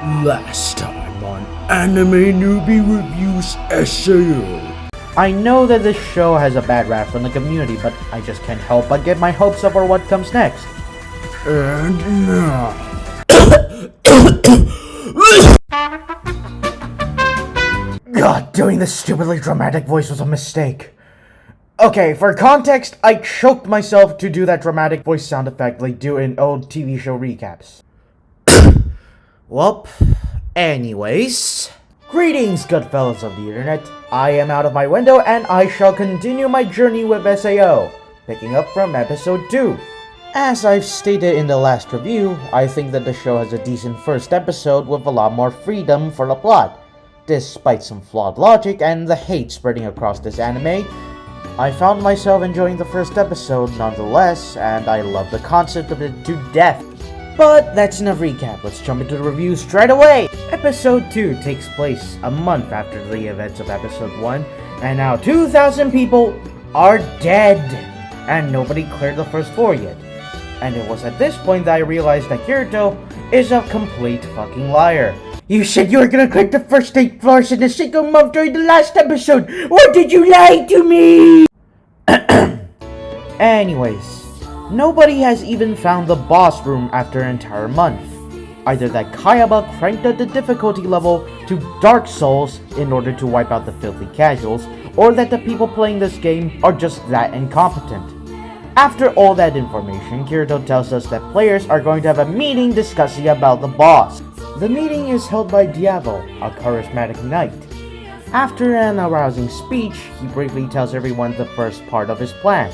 Last time on Anime Newbie Reviews SAO. I know that this show has a bad rap from the community, but I just can't help but get my hopes up for what comes next. And now... God, doing this stupidly dramatic voice was a mistake. Okay, for context, I choked myself to do that dramatic voice sound effect like do in old TV show recaps. Well, anyways. Greetings, good fellas of the internet. I am out of my window and I shall continue my journey with SAO, picking up from episode 2. As I've stated in the last review, I think that the show has a decent first episode with a lot more freedom for the plot. Despite some flawed logic and the hate spreading across this anime, I found myself enjoying the first episode nonetheless, and I love the concept of it to death. But that's enough recap, let's jump into the review straight away! Episode 2 takes place a month after the events of episode 1, and now 2,000 people are dead! And nobody cleared the first floor yet. And it was at this point that I realized that Kirito is a complete fucking liar. You said you were gonna clear the first 8 floors in a single month during the last episode! Why did you lie to me?! Anyways, nobody has even found the boss room after an entire month. Either that Kayaba cranked up the difficulty level to Dark Souls in order to wipe out the filthy casuals, or that the people playing this game are just that incompetent. After all that information, Kirito tells us that players are going to have a meeting discussing about the boss. The meeting is held by Diavo, a charismatic knight. After an arousing speech, he briefly tells everyone the first part of his plan.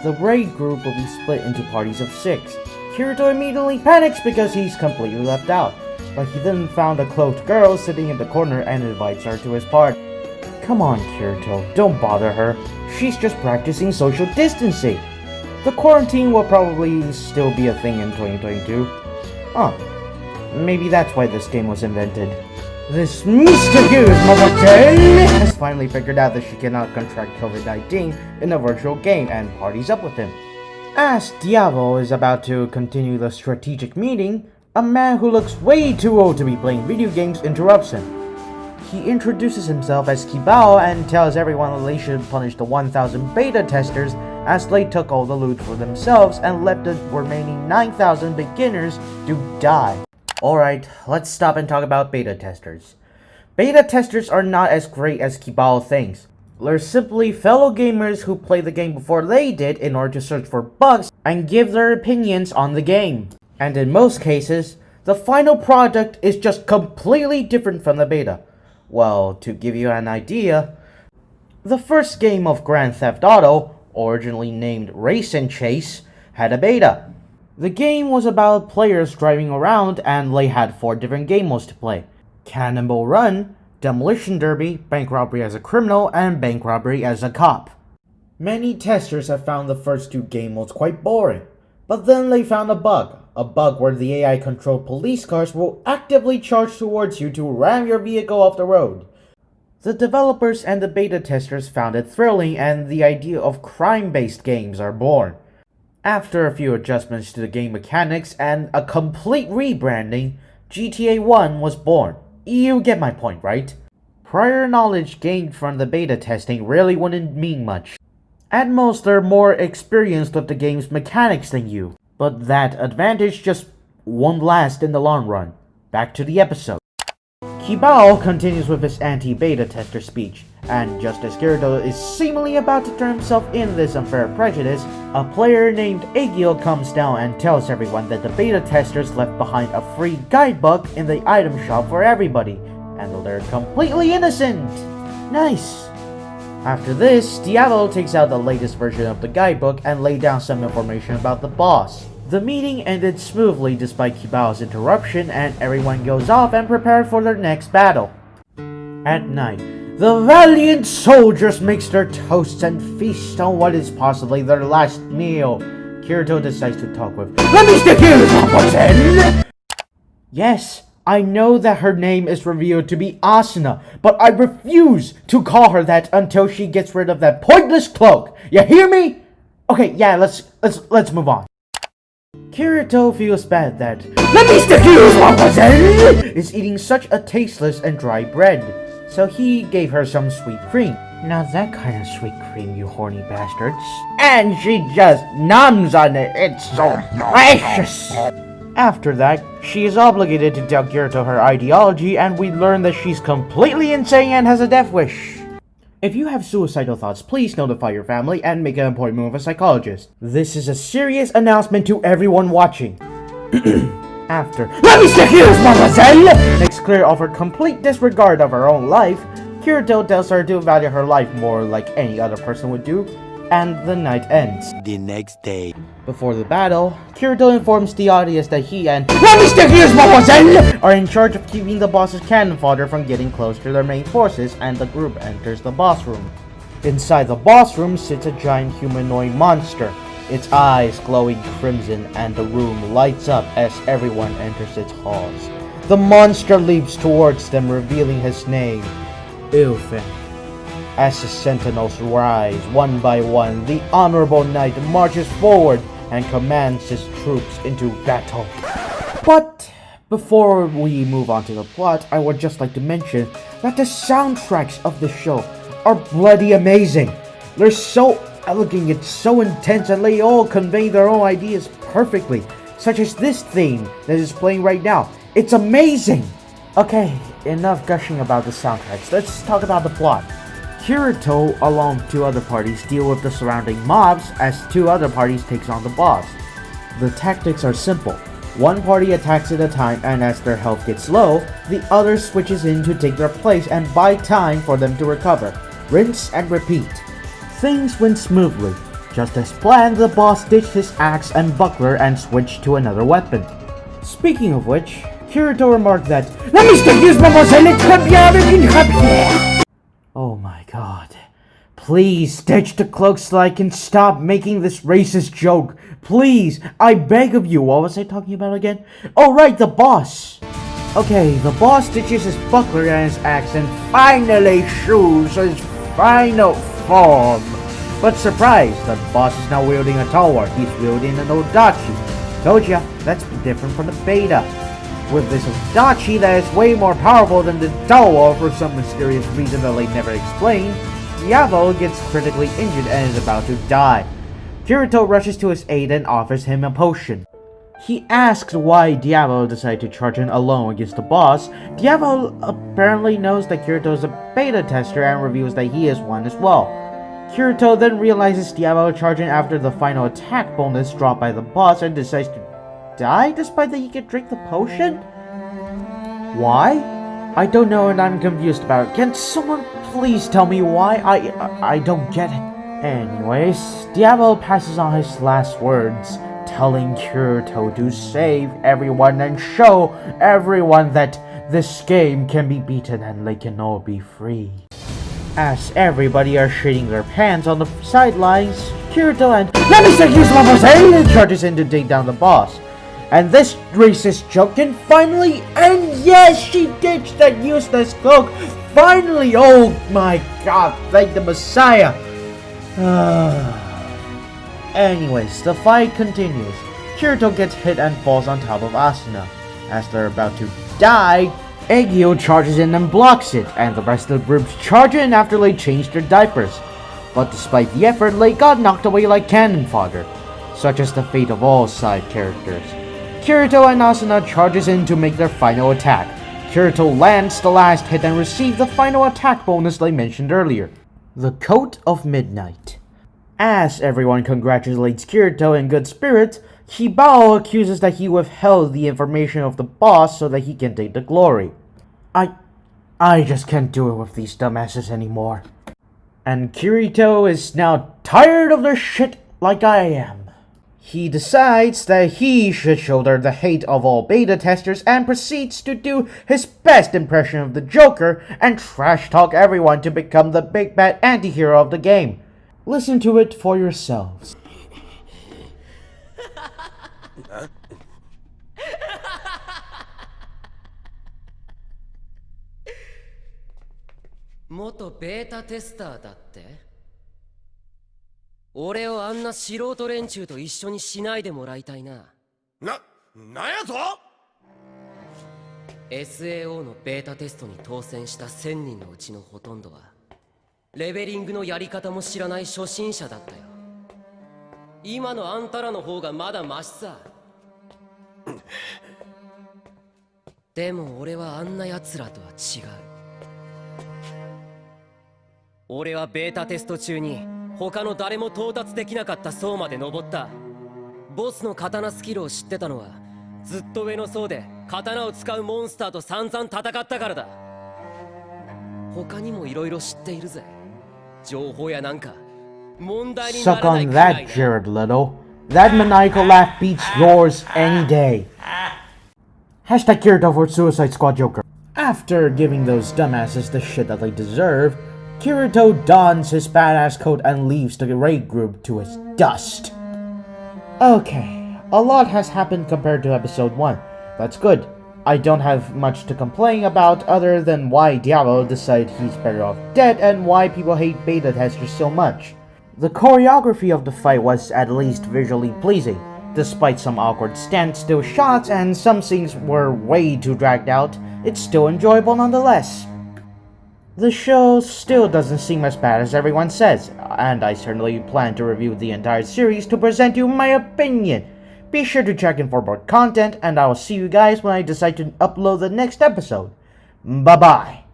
The raid group will be split into parties of 6. Kirito immediately panics because he's completely left out, but he then found a cloaked girl sitting in the corner and invites her to his party. Come on, Kirito, don't bother her. She's just practicing social distancing. The quarantine will probably still be a thing in 2022. Huh. Maybe that's why this game was invented. This Mr. Goose Momoten has finally figured out that she cannot contract COVID-19 in a virtual game and parties up with him. As Diavo is about to continue the strategic meeting, a man who looks way too old to be playing video games interrupts him. He introduces himself as Kibao and tells everyone that they should punish the 1,000 beta testers as they took all the loot for themselves and left the remaining 9,000 beginners to die. Alright, let's stop and talk about beta testers. Beta testers are not as great as Kibao thinks. They're simply fellow gamers who play the game before they did in order to search for bugs and give their opinions on the game. And in most cases, the final product is just completely different from the beta. Well, to give you an idea, the first game of Grand Theft Auto, originally named Race and Chase, had a beta. The game was about players driving around and they had 4 different game modes to play. Cannonball Run, Demolition Derby, Bank Robbery as a Criminal, and Bank Robbery as a Cop. Many testers have found the first 2 game modes quite boring, but then they found a bug where the AI-controlled police cars will actively charge towards you to ram your vehicle off the road. The developers and the beta testers found it thrilling and the idea of crime-based games are born. After a few adjustments to the game mechanics and a complete rebranding, GTA 1 was born. You get my point, right? Prior knowledge gained from the beta testing really wouldn't mean much. At most, they're more experienced with the game's mechanics than you, but that advantage just won't last in the long run. Back to the episode. Kibao continues with his anti-beta tester speech, and just as Kirito is seemingly about to turn himself in this unfair prejudice, a player named Agil comes down and tells everyone that the beta testers left behind a free guidebook in the item shop for everybody, and they're completely innocent! Nice! After this, Diablo takes out the latest version of the guidebook and lays down some information about the boss. The meeting ended smoothly despite Kibao's interruption, and everyone goes off and prepared for their next battle. At night, the valiant soldiers mix their toasts and feast on what is possibly their last meal. Kirito decides to talk with Mr. Goose. Yes, I know that her name is revealed to be Asuna, but I refuse to call her that until she gets rid of that pointless cloak. You hear me? Okay, yeah, let's move on. Kirito feels bad that "Let me stick you, mademoiselle!" is eating such a tasteless and dry bread, so he gave her some sweet cream. Not that kind of sweet cream, you horny bastards. And she just numbs on it, it's so precious! After that, she is obligated to tell Kirito her ideology, and we learn that she's completely insane and has a death wish. If you have suicidal thoughts, please notify your family and make an appointment with a psychologist. This is a serious announcement to everyone watching. After "Let me stick you, mademoiselle!" makes clear of her complete disregard of her own life, Kirito tells her to value her life more like any other person would do, and the night ends. The next day. Before the battle, Kirito informs the audience that he and "Let me stick you, mademoiselle!" are in charge of keeping the boss's cannon fodder from getting close to their main forces, and the group enters the boss room. Inside the boss room sits a giant humanoid monster, its eyes glowing crimson, and the room lights up as everyone enters its halls. The monster leaps towards them, revealing his name, Ilfen. As the sentinels rise one by one, the Honorable Knight marches forward and commands his troops into battle. But before we move on to the plot, I would just like to mention that the soundtracks of the show are bloody amazing. They're so elegant, it's so intense, and they all convey their own ideas perfectly, such as this theme that is playing right now. It's amazing! Okay, enough gushing about the soundtracks. Let's talk about the plot. Kirito, along with two other parties, deal with the surrounding mobs as two other parties takes on the boss. The tactics are simple. One party attacks at a time, and as their health gets low, the other switches in to take their place and buy time for them to recover. Rinse and repeat. Things went smoothly. Just as planned, the boss ditched his axe and buckler and switched to another weapon. Speaking of which, Kirito remarked that "Let me stick you, mademoiselle, très bien avec une rapière." Oh my god. Please ditch the cloak so I can stop making this racist joke. Please, I beg of you. What was I talking about again? Oh right, the boss. Okay, the boss ditches his buckler and his axe and finally shows his final form. But surprise, the boss is now wielding a tower. He's wielding an Odachi. Told ya, that's different from the beta. With this Odachi that is way more powerful than the tower for some mysterious reason that they never explain, Diavolo gets critically injured and is about to die. Kirito rushes to his aid and offers him a potion. He asks why Diavolo decided to charge in alone against the boss. Diavolo apparently knows that Kirito is a beta tester and reveals that he is one as well. Kirito then realizes Diavolo charging after the final attack bonus dropped by the boss and decides to die despite that he can drink the potion? Why? I don't know and I'm confused about it. Can someone please tell me why? I don't get it. Anyways, Diavolo passes on his last words, telling Kirito to save everyone and show everyone that this game can be beaten and they can all be free. As everybody are shitting their pants on the sidelines, Kirito and "Let me stick you, mademoiselle!" charges in to take down the boss. And this racist joke can finally end. Yes, she ditched that useless cloak. Finally, oh my god, thank the Messiah. Anyways, the fight continues. Kirito gets hit and falls on top of Asuna. As they're about to die, Egyo charges in and blocks it, and the rest of the group charge in after they change their diapers. But despite the effort, they got knocked away like cannon fodder. Such is the fate of all side characters. Kirito and Asuna charges in to make their final attack. Kirito lands the last hit and receives the final attack bonus they mentioned earlier, the Coat of Midnight. As everyone congratulates Kirito in good spirits, Hibao accuses that he withheld the information of the boss so that he can take the glory. I just can't do it with these dumbasses anymore. And Kirito is now tired of their shit like I am. He decides that he should shoulder the hate of all beta testers and proceeds to do his best impression of the Joker and trash talk everyone to become the big bad anti-hero of the game. Listen to it for yourselves. 元ベータテスターだって？俺をあんな素人連中と一緒にしないでもらいたいな。なんやと SAO のベータテストに当選した1000人のうちのほとんどはレベリングのやり方も知らない初心者だったよ。今のあんたらの方がまだマシさ。でも俺はあんな奴らとは違う。俺はベータテスト中に他の誰も到達できなかった層まで登った。ボスの刀スキルを知ってたのはずっと上の層で刀を使うモンスターと散々戦ったからだ。他にも色々知っているぜ。情報やなんか問題にな Suck らない on くらい that, な。 Jared Little. That maniacal laugh beats yours any day. Hashtag Kirito for Suicide Squad Joker. After giving those dumbasses the shit that they deserve, Kirito dons his badass coat and leaves the raid group to its dust. Okay, a lot has happened compared to episode 1. That's good. I don't have much to complain about other than why Diablo decided he's better off dead and why people hate beta testers so much. The choreography of the fight was at least visually pleasing. Despite some awkward standstill shots and some scenes were way too dragged out, it's still enjoyable nonetheless. The show still doesn't seem as bad as everyone says, and I certainly plan to review the entire series to present you my opinion. Be sure to check in for more content, and I will see you guys when I decide to upload the next episode. Bye-bye.